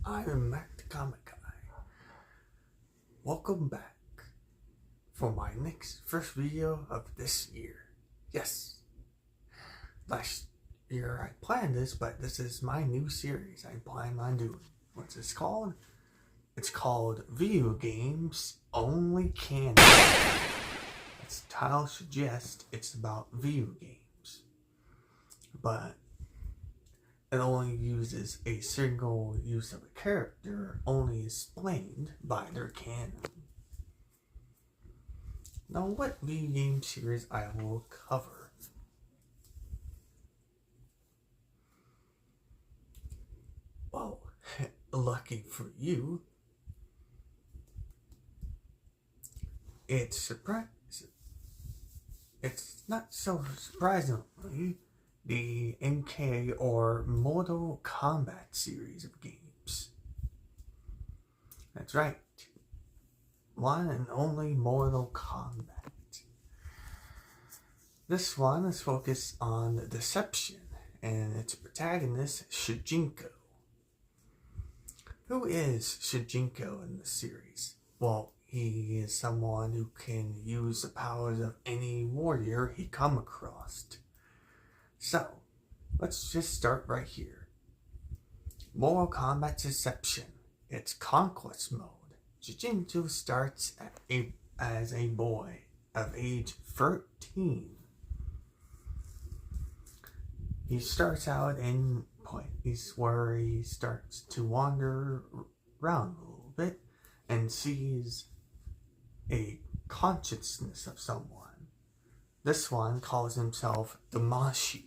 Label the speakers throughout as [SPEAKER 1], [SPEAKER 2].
[SPEAKER 1] I'm Mac the Comic Guy. Welcome back for my first video of this year. Yes, last year I planned this, but this is my new series I plan on doing. What's this called? It's called Video Games Only Canon. As the title suggests, it's about video games, but it only uses a single use of a character, only explained by their canon. Now, what video game series I will cover? Well, lucky for you, it's not so surprisingly the MK or Mortal Kombat series of games. That's right. One and only Mortal Kombat. This one is focused on deception and its protagonist, Shujinko. Who is Shujinko in the series? Well, he is someone who can use the powers of any warrior he come across. So, let's just start right here. Mortal Kombat Deception. It's Conquest Mode. Shujinko starts as a boy of age 13. He starts out in a place where he starts to wander around a little bit and sees a consciousness of someone. This one calls himself Damashi.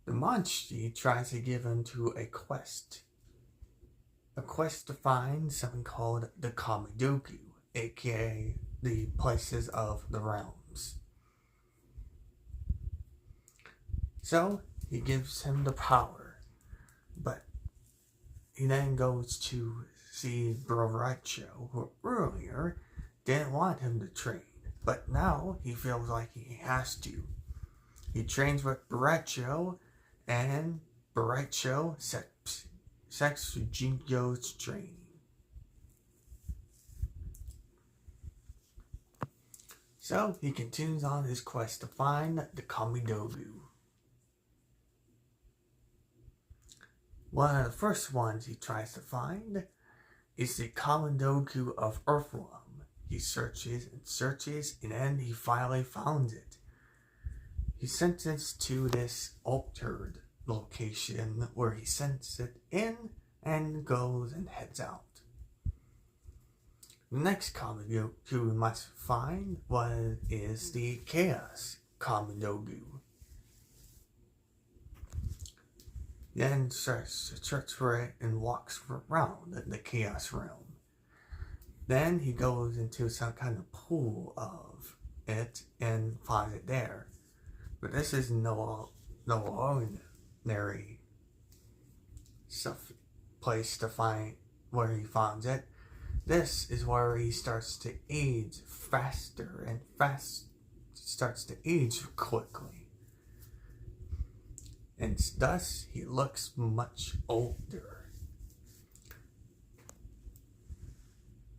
[SPEAKER 1] Damashi tries to give him to a quest to find something called the Kamidoku, aka the places of the realms. So he gives him the power, but he then goes to see Borracho, who earlier didn't want him to train, but now he feels like he has to. He trains with Borracho, and Borracho sets Shujinko's training. So he continues on his quest to find the Kamidogu. One of the first ones he tries to find is the Kamidogu of Earthrealm. He searches and searches, and then he finally finds it. He's sentenced to this altered location where he sends it in and goes and heads out. The next Kamidogu we must find is the Chaos Kamidogu. Then starts to search for it and walks around the Chaos Realm. Then he goes into some kind of pool of it and finds it there. But this is no ordinary place to find where he finds it. This is where he starts to age faster and starts to age quickly. And thus, he looks much older.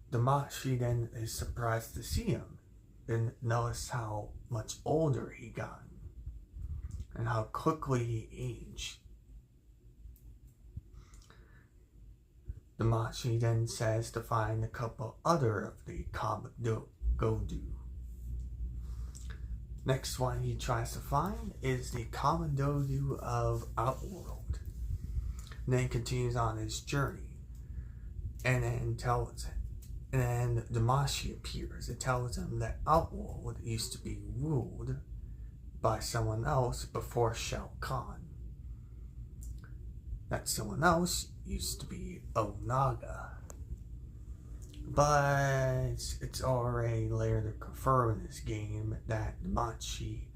[SPEAKER 1] Damashi then is surprised to see him and notice how much older he got and how quickly he aged. Damashi then says to find a couple other of the Kamidogu. Next one he tries to find is the Kamidogu of Outworld. And then continues on his journey. And then Damashi appears. It tells him that Outworld used to be ruled by someone else before Shao Kahn. That someone else used to be Onaga. But it's already later confirmed in this game that Damashi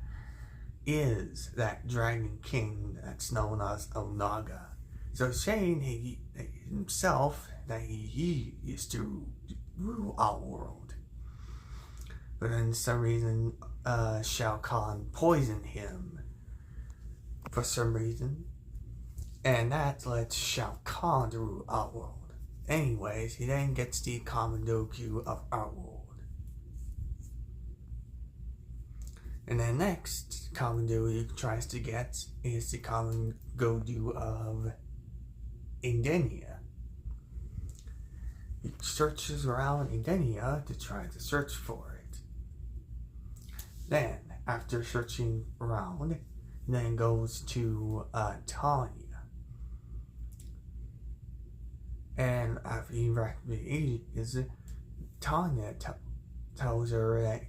[SPEAKER 1] is that Dragon King that's known as Onaga. So saying he himself that he used to rule Outworld. But then for some reason Shao Kahn poisoned him for some reason. And that lets Shao Kahn to rule Outworld. Anyways, he then gets the Kamandogu of Outworld. And then next Kamandogu he tries to get is the Kamandogu of Indenia. He searches around Indenia to try to search for it. Then, after searching around, he then goes to Tanya. And after he recognizes Tanya tells her that,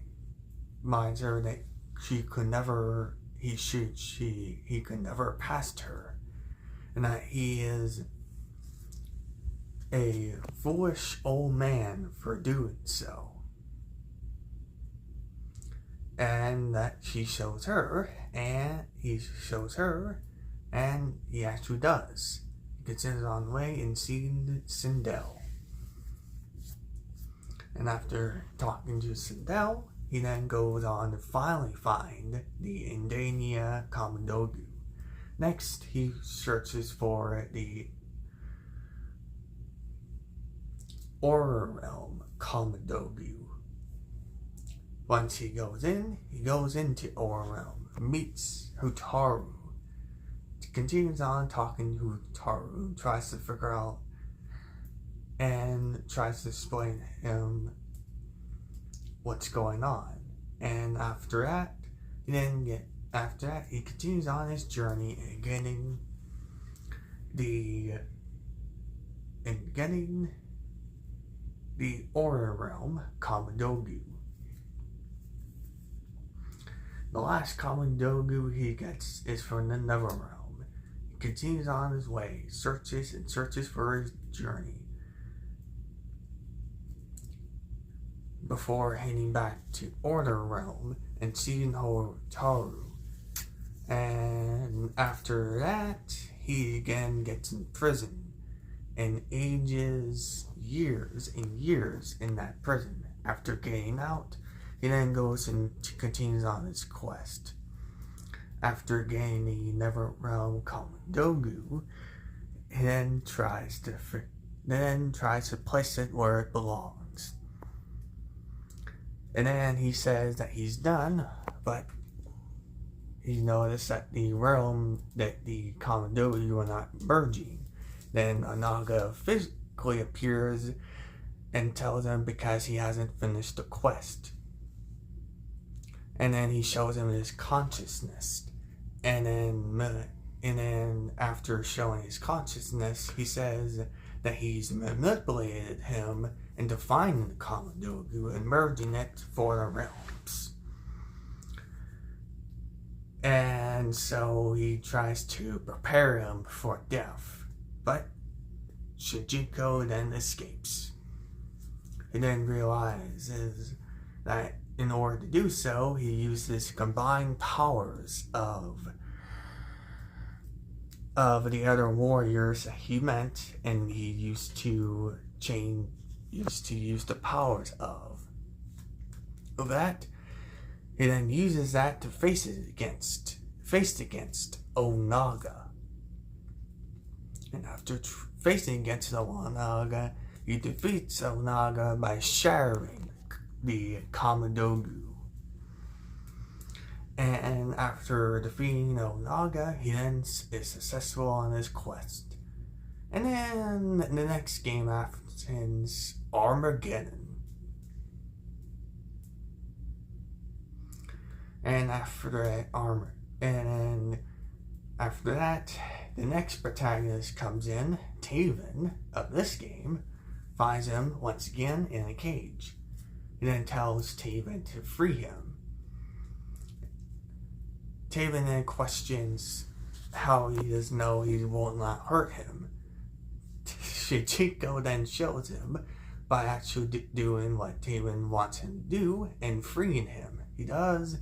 [SPEAKER 1] reminds her that he could never pass her, and that he is a foolish old man for doing so, and that she shows her, and he shows her, and he actually does. He continues on the way and seeing Sindel. And after talking to Sindel, he then goes on to finally find the Indenia Kamandogu. Next, he searches for the Aura Realm Kamandogu. Once he goes into Aura Realm, meets Hotaru. Continues on talking to Hotaru, tries to figure out and tries to explain to him what's going on. And after that, he continues on his journey and getting the Aura Realm Kamandogu. The last Kamandogu he gets is from the Nether Realm. He continues on his way, searches for his journey, before heading back to Order Realm and seeing Hotaru. And after that, he again gets in prison and ages years and years in that prison. After getting out, he then goes and continues on his quest. After getting the Nether Realm Kamandogu, he then tries to place it where it belongs. And then he says that he's done, but he noticed that the realm that the Kamandogu were not merging. Then Anaga physically appears and tells him because he hasn't finished the quest. And then he shows him his consciousness. And then after showing his consciousness, he says that he's manipulated him into finding the Kamandogu and merging it for the realms. And so he tries to prepare him for death. But Shujinko then escapes. He then realizes that in order to do so, he uses combined powers of the other warriors that he met, and he used to use the powers of that. He then uses that to face against Onaga. And after facing against Onaga, he defeats Onaga by shattering the Kamandogu. And after defeating Onaga, he then is successful on his quest. And then the next game happens Armageddon. And after that, the next protagonist comes in. Taven of this game finds him once again in a cage. He then tells Taven to free him. Taven then questions how he does know he will not hurt him. Shujinko then shows him by actually doing what Taven wants him to do and freeing him. He does.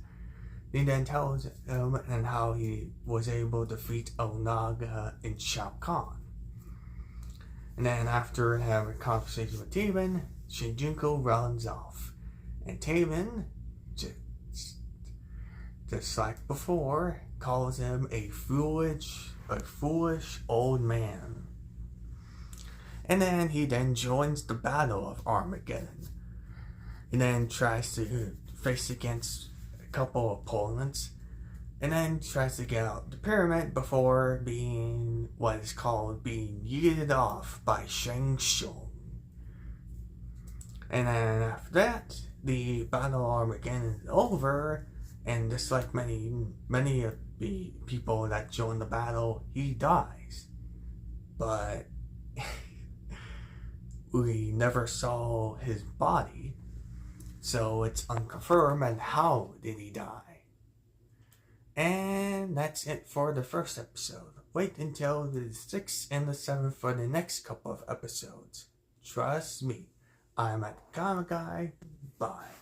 [SPEAKER 1] He then tells him and how he was able to defeat Onaga and Shao Kahn. And then after having a conversation with Taven, Shujinko runs off. And Taven, just like before, calls him a foolish old man. And then he joins the Battle of Armageddon. And then tries to face against a couple of opponents. And then tries to get out the pyramid before being being yeeted off by Shang Tsung. And then after that, the Battle of Armageddon is over, and just like many of the people that join the battle, he dies. But we never saw his body, so it's unconfirmed and how did he die. And that's it for the first episode. Wait until the 6th and the 7th for the next couple of episodes. Trust me, I'm at the Comic Guy. Bye.